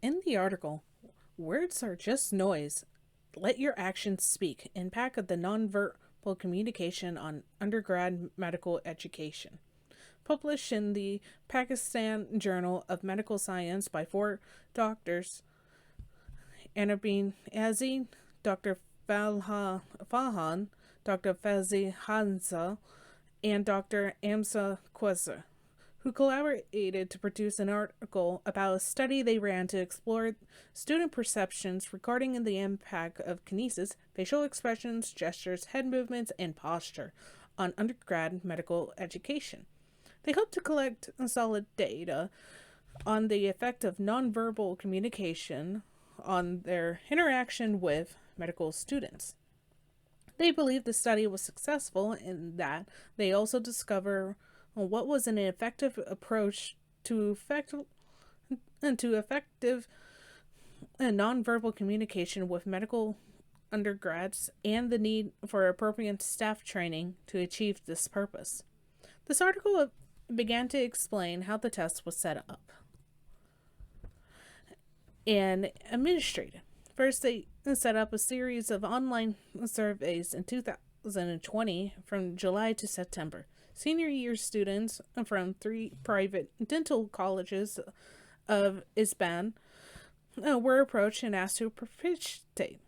In the article, words are just noise. Let your actions speak. Impact of the nonverbal communication on undergrad medical education. Published in the Pakistan Journal of Medical Science by four doctors, Anabin Azi, Dr. Fahan, Dr. Fazi Hansa, and Dr. Amsa Quasser, who collaborated to produce an article about a study they ran to explore student perceptions regarding the impact of kinesis, facial expressions, gestures, head movements, and posture on undergrad medical education. They hope to collect solid data on the effect of nonverbal communication on their interaction with medical students. They believe the study was successful in that they also discover what was an effective approach to effective nonverbal communication with medical undergrads and the need for appropriate staff training to achieve this purpose. This article began to explain how the test was set up and administrated. First, they set up a series of online surveys in 2020 from July to September. Senior year students from three private dental colleges of Isban were approached and asked to participate.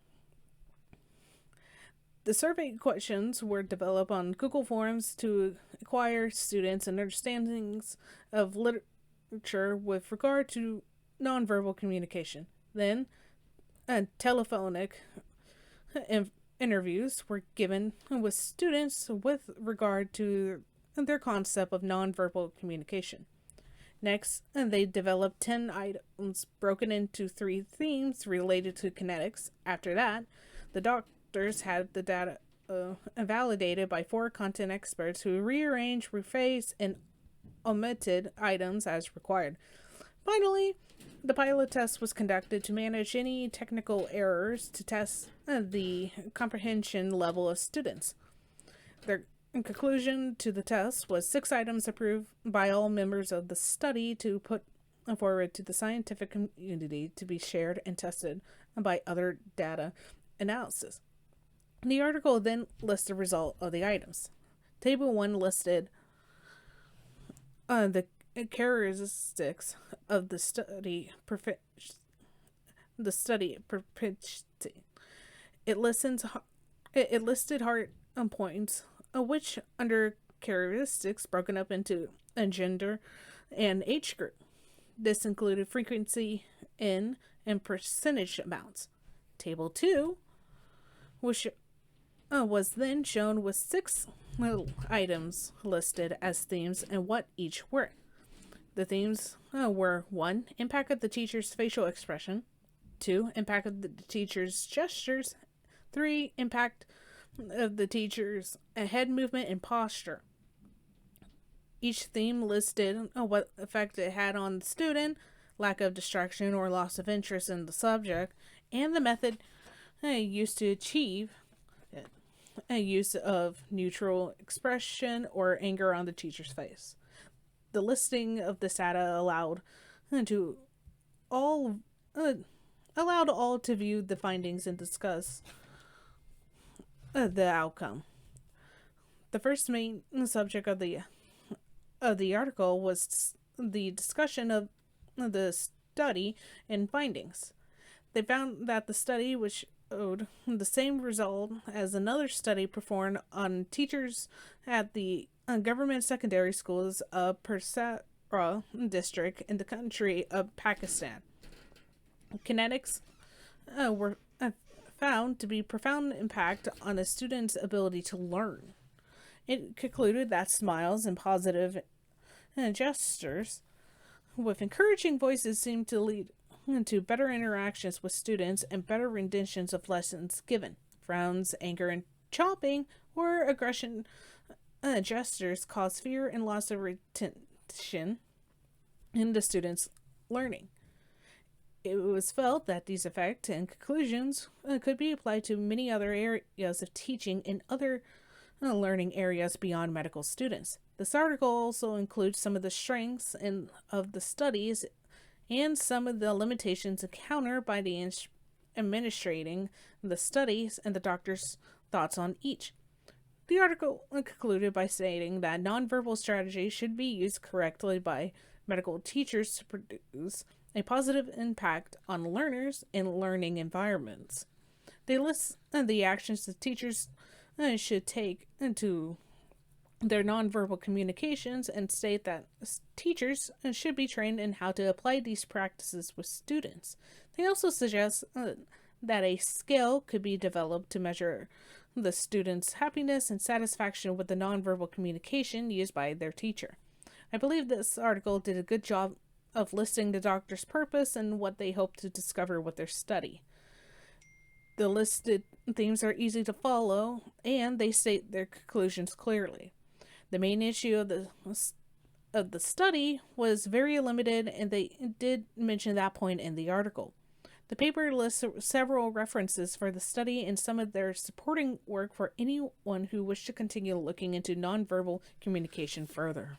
The survey questions were developed on Google Forms to acquire students' understandings of literature with regard to nonverbal communication. Then, telephonic interviews were given with students with regard to their concept of nonverbal communication. Next, they developed 10 items broken into three themes related to kinetics. After that, the doctors had the data validated by four content experts who rearranged, rephased, and omitted items as required. Finally, the pilot test was conducted to manage any technical errors to test the comprehension level of students. Their conclusion to the test was six items approved by all members of the study to put forward to the scientific community to be shared and tested by other data analysis. The article then lists the result of the items. Table 1 listed the characteristics of the study proficiency. It listed hard points, which under characteristics broken up into a gender and age group. This included frequency in and percentage amounts. Table 2, which was then shown with six items listed as themes and what each were. The themes were 1. Impact of the teacher's facial expression. 2. Impact of the teacher's gestures. 3. Impact of the teacher's head movement and posture. Each theme listed what effect it had on the student, lack of distraction or loss of interest in the subject, and the method used to achieve it. A use of neutral expression or anger on the teacher's face. The listing of this data to all allowed all to view the findings and discuss the outcome. The first main subject of the article was the discussion of the study and findings. They found that the study was showed the same result as another study performed on teachers at the government secondary schools of Persara district in the country of Pakistan. Kinetics were found to be profound impact on a student's ability to learn. It concluded that smiles and positive gestures with encouraging voices seemed to lead to better interactions with students and better renditions of lessons given. Frowns, anger, and chopping or aggression gestures cause fear and loss of retention in the students' learning. It was felt that these effects and conclusions could be applied to many other areas of teaching in other learning areas beyond medical students. This article also includes some of the strengths of the studies and some of the limitations encountered by the administrating the studies and the doctor's thoughts on each. The article concluded by stating that nonverbal strategies should be used correctly by medical teachers to produce a positive impact on learners in learning environments. They list the actions the teachers should take into their nonverbal communications and state that teachers should be trained in how to apply these practices with students. They also suggest that a scale could be developed to measure the students' happiness and satisfaction with the nonverbal communication used by their teacher. I believe this article did a good job of listing the doctor's purpose and what they hope to discover with their study. The listed themes are easy to follow, and they state their conclusions clearly. The main issue of the study was very limited, and they did mention that point in the article. The paper lists several references for the study and some of their supporting work for anyone who wished to continue looking into nonverbal communication further.